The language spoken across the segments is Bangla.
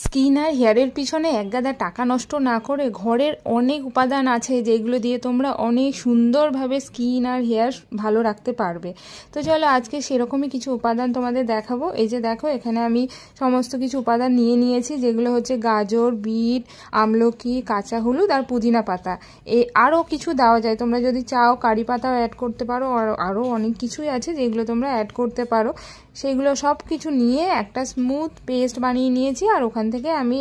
স্কিন আর হেয়ারের পিছনে একগাদা টাকা নষ্ট না করে ঘরের অনেক উপাদান আছে যেগুলো দিয়ে তোমরা অনেক সুন্দরভাবে স্কিন আর হেয়ার ভালো রাখতে পারবে। তো চলো আজকে সেরকমই কিছু উপাদান তোমাদের দেখাবো। এই যে দেখো, এখানে আমি সমস্ত কিছু উপাদান নিয়েছি, যেগুলো হচ্ছে গাজর, বিট, আমলকি, কাঁচা হলুদ আর পুদিনা পাতা। আরও কিছু দেওয়া যায়, তোমরা যদি চাও কারি পাতাও অ্যাড করতে পারো, আর আরও অনেক কিছুই আছে যেগুলো তোমরা অ্যাড করতে পারো। সেগুলো সব কিছু নিয়ে একটা স্মুথ পেস্ট বানিয়ে নিয়েছি, আর ওখান থেকে আমি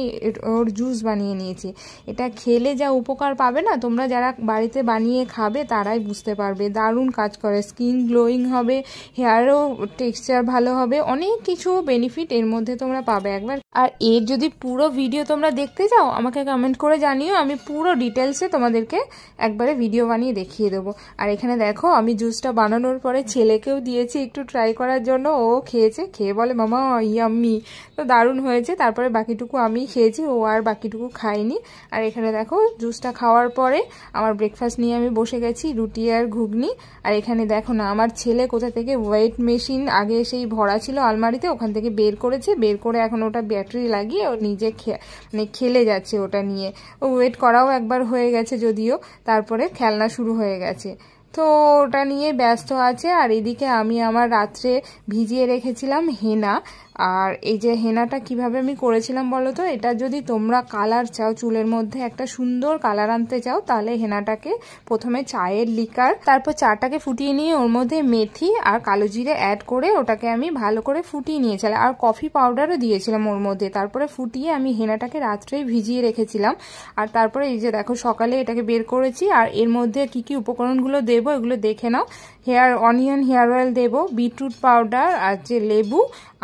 ওর জুস বানিয়ে নিয়েছি। এটা খেলে যা উপকার পাবে না, তোমরা যারা বাড়িতে বানিয়ে খাবে তারাই বুঝতে পারবে। দারুণ কাজ করে, স্কিন গ্লোয়িং হবে, হেয়ারও টেক্সচার ভালো হবে, অনেক কিছু বেনিফিট এর মধ্যে তোমরা পাবে একবার। আর এর যদি পুরো ভিডিও তোমরা দেখতে চাও আমাকে কমেন্ট করে জানিও, আমি পুরো ডিটেলসে তোমাদেরকে একবারে ভিডিও বানিয়ে দেখিয়ে দেবো। আর এখানে দেখো, আমি জুসটা বানানোর পরে ছেলেকেও দিয়েছি একটু ট্রাই করার জন্য। ও খেয়েছে, খেয়ে বলে মামা ইয়াম্মি, তো দারুণ হয়েছে। তারপরে বাকিটুকু আমি খেয়েছি, ও আর বাকিটুকু খাইনি। আর এখানে দেখো, জুসটা খাওয়ার পরে আমার ব্রেকফাস্ট নিয়ে আমি বসে গেছি, রুটি আর ঘুগনি। আর এখানে দেখো না, আমার ছেলে কোথা থেকে ওয়েট মেশিন আগে সেই ভরা ছিল আলমারিতে, ওখান থেকে বের করেছে, বের করে এখন ওটা ব্যাটারি লাগিয়ে ও নিজে খেলে যাচ্ছে ওটা নিয়ে। ও ওয়েট করাও একবার হয়ে গেছে যদিও, তারপরে খেলনা শুরু হয়ে গেছে, তো ওটা নিয়ে ব্যস্ত আছে। আর এদিকে আমি আমার রাত্রে ভিজিয়ে রেখেছিলাম হেনা। আর এই যে হেনাটা কিভাবে আমি করেছিলাম বলো তো, এটা যদি তোমরা কালার চাও, চুলের মধ্যে একটা সুন্দর কালার আনতে চাও, তাহলে হেনাটাকে প্রথমে চায়ের লিকার, তারপর চাটাকে ফুটিয়ে নিয়ে ওর মধ্যে মেথি আর কালো জিরে অ্যাড করে ওটাকে আমি ভালো করে ফুটিয়ে নিয়েছিলাম, আর কফি পাউডারও দিয়েছিলাম ওর মধ্যে। তারপরে ফুটিয়ে আমি হেনাটাকে রাত্রেই ভিজিয়ে রেখেছিলাম। আর তারপরে এই যে দেখো, সকালে এটাকে বের করেছি। আর এর মধ্যে কি কি উপকরণগুলো দেবো এগুলো দেখে নাও। অনিয়ন হেয়ার অয়েল দেবো, বিটরুট পাউডার, আর যে লেবু,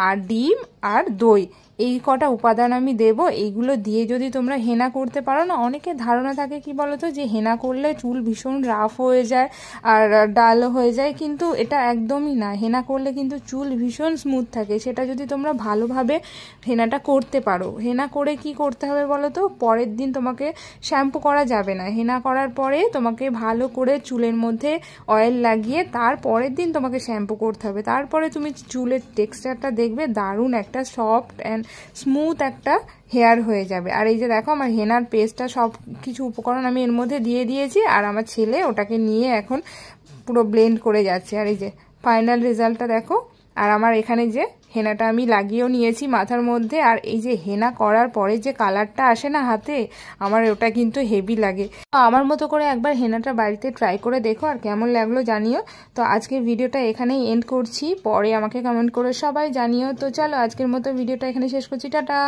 আর ডিম, আর দই, এই কটা উপাদান আমি দেব। এইগুলো দিয়ে যদি তোমরা হেনা করতে পারো না, অনেকের ধারণা থাকে কি বলতো, যে হেনা করলে চুল ভীষণ রাফ হয়ে যায় আর ডাল হয়ে যায়, কিন্তু এটা একদমই না। হেনা করলে কিন্তু চুল ভীষণ স্মুথ থাকে, সেটা যদি তোমরা ভালোভাবে হেনাটা করতে পারো। হেনা করে কি করতে হবে বলো তো, পরের দিন তোমাকে শ্যাম্পু করা যাবে না। হেনা করার পরে তোমাকে ভালো করে চুলের মধ্যে অয়েল লাগিয়ে তার পরের দিন তোমাকে শ্যাম্পু করতে হবে। তারপরে তুমি চুলের টেক্সচারটা দেখবে, দারুণ একটা সফট অ্যান্ড স্মুথ একটা হেয়ার হয়ে যাবে। আর এই যে দেখো, আমার হেনার পেস্টটা সব কিছু উপকরণ আমি এর মধ্যে দিয়ে দিয়েছি, আর আমার ছেলে ওটাকে নিয়ে এখন পুরো ব্লেন্ড করে যাচ্ছে। আর এই যে ফাইনাল রেজাল্টটা দেখো। আর আমার এখানে যে হেনাটা আমি লাগিয়েও নিয়েছি মাথার মধ্যে, আর এই যে হেনা করার পরে যে কালারটা আসে না হাতে, আমার ওটা কিন্তু হেভি লাগে। আমার মতো করে একবার হেনাটা বাড়িতে ট্রাই করে দেখো, আর কেমন লাগলো জানিও। তো আজকের ভিডিওটা এখানেই এন্ড করছি, পরে আমাকে কমেন্ট করে সবাই জানিও। তো চলো আজকের মতো ভিডিওটা এখানে শেষ করছি, টাটা।